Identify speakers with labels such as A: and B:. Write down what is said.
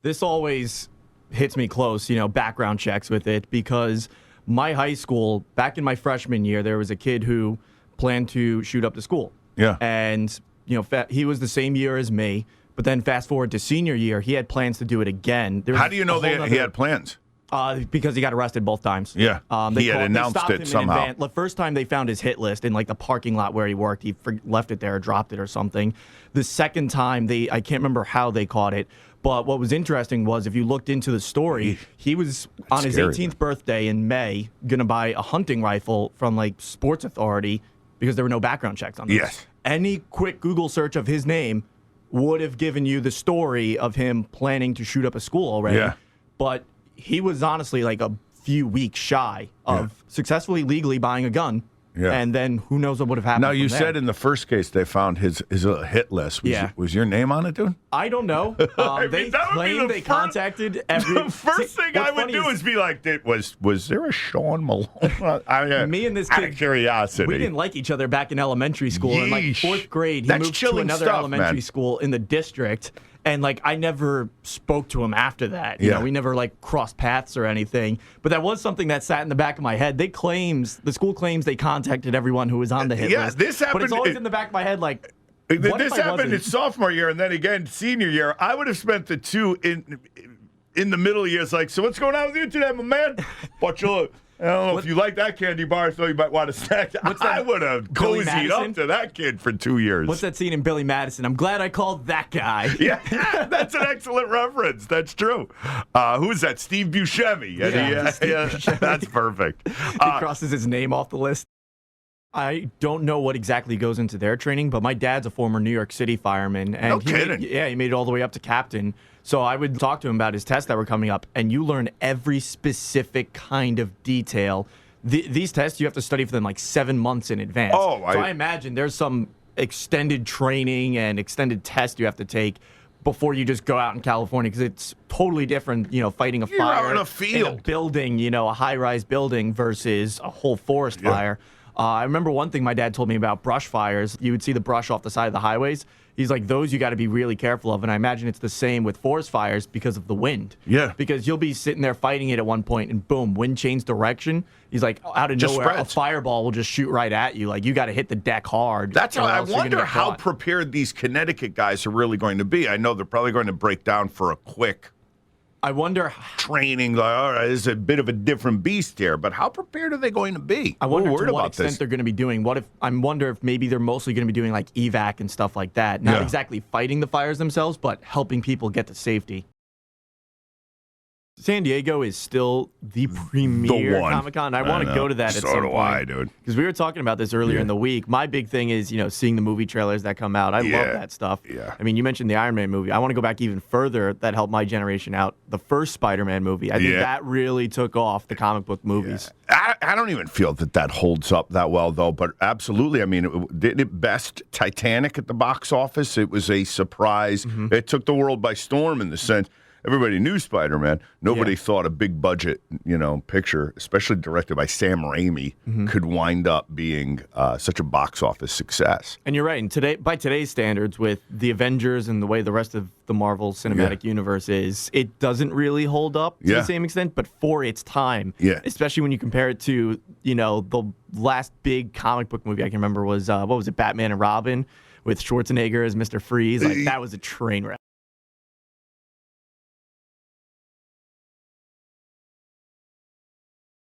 A: This always hits me close, background checks with it, because my high school, back in my freshman year, there was a kid who planned to shoot up the school.
B: Yeah.
A: And, he was the same year as me, but then fast forward to senior year, he had plans to do it again.
B: How do you know he had plans?
A: Because he got arrested both times.
B: Yeah, he had announced it somehow.
A: The first time they found his hit list in the parking lot where he worked, he left it there or dropped it or something. The second time, I can't remember how they caught it, but what was interesting was if you looked into the story, he was on his 18th birthday in May going to buy a hunting rifle from Sports Authority because there were no background checks on this.
B: Yes.
A: Any quick Google search of his name would have given you the story of him planning to shoot up a school already.
B: Yeah.
A: But he was honestly a few weeks shy of successfully legally buying a gun. Yeah. And then who knows what would have happened.
B: Now, you said in the first case they found his hit list. Was your name on it, dude?
A: I don't know. They claimed they contacted every...
B: The first thing I would do is be like, was there a Sean Malone?
A: Me and this kid,
B: out of curiosity.
A: We didn't like each other back in elementary school.
B: Yeesh.
A: In fourth grade, he moved to another elementary school in the district. And I never spoke to him after that. You know, we never crossed paths or anything. But that was something that sat in the back of my head. The school claims they contacted everyone who was on the hit list.
B: This happened.
A: But it's always in the back of my head
B: this happened in sophomore year and then again senior year. I would have spent the two in the middle years. So what's going on with you today, my man? I don't know if you like that candy bar, so you might want to snack. I would have cozied up to that kid for 2 years.
A: What's that scene in Billy Madison? I'm glad I called that guy.
B: Yeah, that's an excellent reference. That's true. Who is that? Steve Buscemi. Yeah, that's perfect.
A: He crosses his name off the list. I don't know what exactly goes into their training, but my dad's a former New York City fireman. And
B: no kidding.
A: He made it all the way up to captain. So I would talk to him about his tests that were coming up, and you learn every specific kind of detail. These tests, you have to study for them 7 months in advance. I imagine there's some extended training and extended test you have to take before you just go out in California, because it's totally different, fighting a fire
B: in a field,
A: in a building, a high-rise building versus a whole forest fire. I remember one thing my dad told me about brush fires. You would see the brush off the side of the highways. He's like, those you got to be really careful of. And I imagine it's the same with forest fires because of the wind.
B: Yeah.
A: Because you'll be sitting there fighting it at one point and boom, wind change direction. He's like, out of nowhere, a fireball will just shoot right at you. You got to hit the deck hard.
B: That's how I wonder how prepared these Connecticut guys are really going to be. I know they're probably going to break down for a quick training. All right, this is a bit of a different beast here, but how prepared are they going to be?
A: I wonder to what extent they're going to be doing. I wonder if maybe they're mostly going to be doing evac and stuff like that. Not exactly fighting the fires themselves, but helping people get to safety. San Diego is still the premier Comic-Con. I want to go to that at some point.
B: So do I, dude.
A: Because we were talking about this earlier in the week. My big thing is, seeing the movie trailers that come out. I love that stuff.
B: Yeah.
A: I mean, you mentioned the Iron Man movie. I want to go back even further. That helped my generation out. The first Spider-Man movie. I think that really took off the comic book movies.
B: Yeah. I don't even feel that holds up that well, though. But absolutely. I mean, did it best Titanic at the box office? It was a surprise. Mm-hmm. It took the world by storm in the sense. Everybody knew Spider-Man. Nobody thought a big budget, picture, especially directed by Sam Raimi, could wind up being such a box office success.
A: And you're right. And by today's standards, with the Avengers and the way the rest of the Marvel Cinematic Universe is, it doesn't really hold up to the same extent. But for its time, especially when you compare it to, the last big comic book movie I can remember was, Batman and Robin with Schwarzenegger as Mr. Freeze. That was a train wreck.